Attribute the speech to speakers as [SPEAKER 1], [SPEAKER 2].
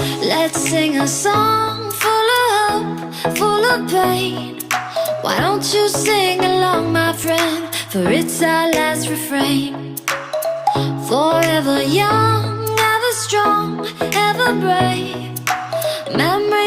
[SPEAKER 1] Let's sing a song full of hope, full of pain. Why don't you sing along, my friend? For it's our last refrain. Forever young, ever strong, ever brave. Memories